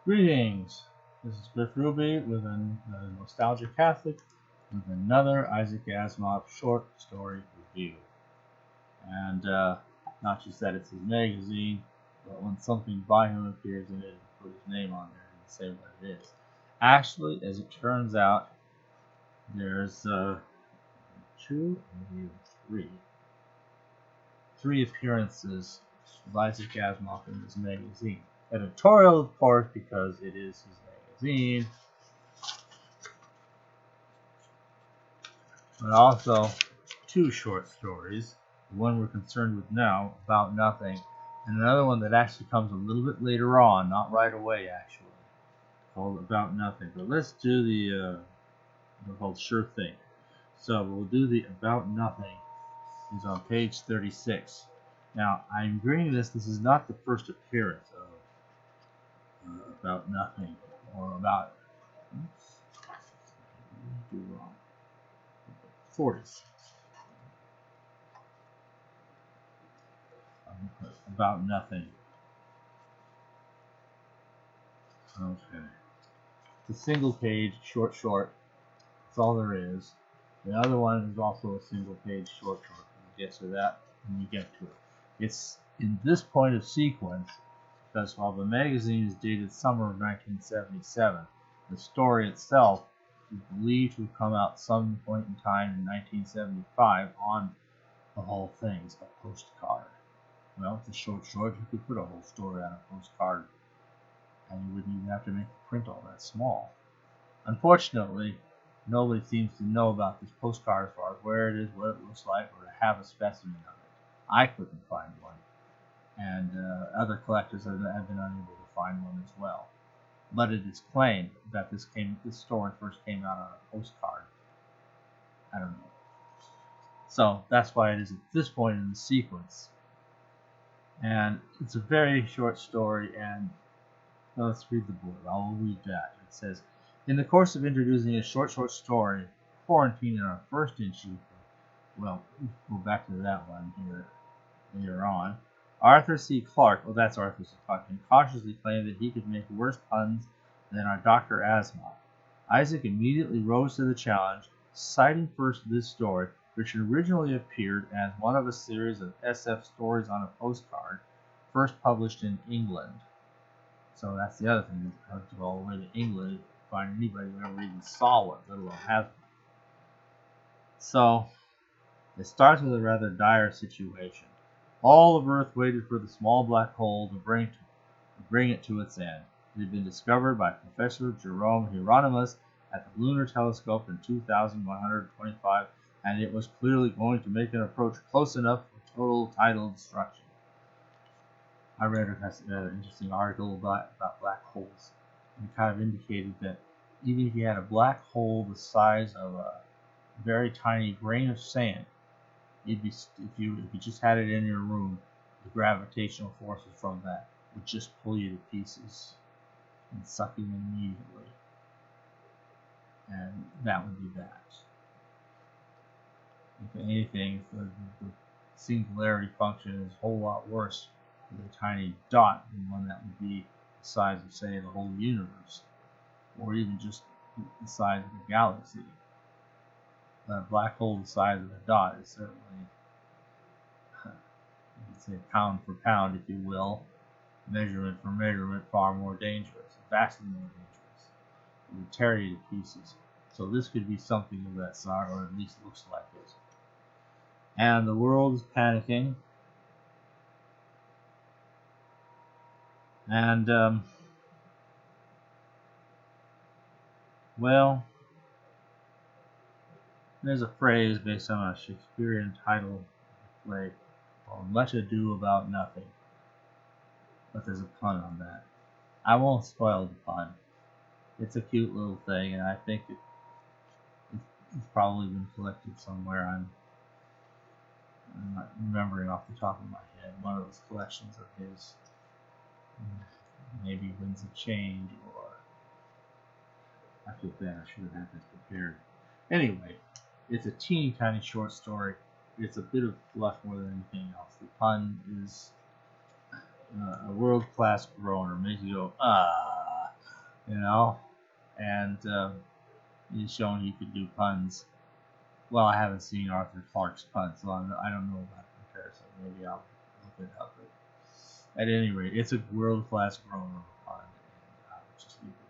Greetings! This is Cliff Ruby with a Nostalgic Catholic with another Isaac Asimov short story review. And not just that it's his magazine, but when something by him appears in it, put his name on there and say what it is. Actually, as it turns out, there's two, maybe three appearances of Isaac Asimov in this magazine. Editorial, of course, because it is his magazine, but also two short stories. The one we're concerned with now, About Nothing, and another one that actually comes a little bit later on, not right away actually, called About Nothing. But let's do the called Sure Thing. So we'll do the About Nothing. It's on page 36. Now I'm agreeing this. This is not the first appearance of About Nothing or about. Oops, do wrong. 40s. About Nothing. Okay. It's a single page, short. That's all there is. The other one is also a single page, short. We'll get to that when we get to it. It's in this point of sequence because while the magazine is dated summer of 1977, the story itself is believed to have come out some point in time in 1975 on the whole thing's a postcard. Well, it's a short. You could put a whole story on a postcard, and you wouldn't even have to make the print all that small. Unfortunately, nobody seems to know about this postcard as far as where it is, what it looks like, or to have a specimen of it. I couldn't find one, and other collectors have been unable to find one as well. But it is claimed that this story first came out on a postcard. I don't know. So that's why it is at this point in the sequence. And it's a very short story, and let's read the blurb. I'll read that. It says, in the course of introducing a short story, Quarantine in our first issue, well, we'll go back to that one here later on, Arthur C. Clarke, that's Arthur C. Clarke, cautiously claimed that he could make worse puns than our Dr. Asimov. Isaac immediately rose to the challenge, citing first this story, which originally appeared as one of a series of SF stories on a postcard, first published in England. So that's the other thing. You have to go all the way to England to find anybody who ever even saw one, let alone has one. So it starts with a rather dire situation. All of Earth waited for the small black hole to bring it to its end. It had been discovered by Professor Jerome Hieronymus at the Lunar Telescope in 2125, and it was clearly going to make an approach close enough for total tidal destruction. I read an interesting article about black holes, and it kind of indicated that even if you had a black hole the size of a very tiny grain of sand, if you just had it in your room, the gravitational forces from that would just pull you to pieces and suck you in immediately. And that would be that. If anything, the singularity function is a whole lot worse with a tiny dot than one that would be the size of, say, the whole universe, or even just the size of the galaxy. A black hole the size of a dot is certainly, you could say pound for pound, if you will, measurement for measurement, far more dangerous, vastly more dangerous. It would tear you to pieces. So this could be something of that sort, or at least looks like it. And the world is panicking. And, well, there's a phrase based on a Shakespearean title play called Much Ado About Nothing. But there's a pun on that. I won't spoil the pun. It's a cute little thing, and I think it's probably been collected somewhere. I'm not remembering off the top of my head. One of those collections of his. Maybe Winds of Change, or I feel bad, I should have had this prepared. Anyway, it's a teeny tiny short story. It's a bit of fluff more than anything else. The pun is a world-class groaner. Makes you go, ah. you know, and he's shown he could do puns. Well, I haven't seen Arthur Clarke's puns, so I don't know about the comparison. Maybe I'll look it up. But at any rate, it's a world-class groaner pun, and I'll just leave it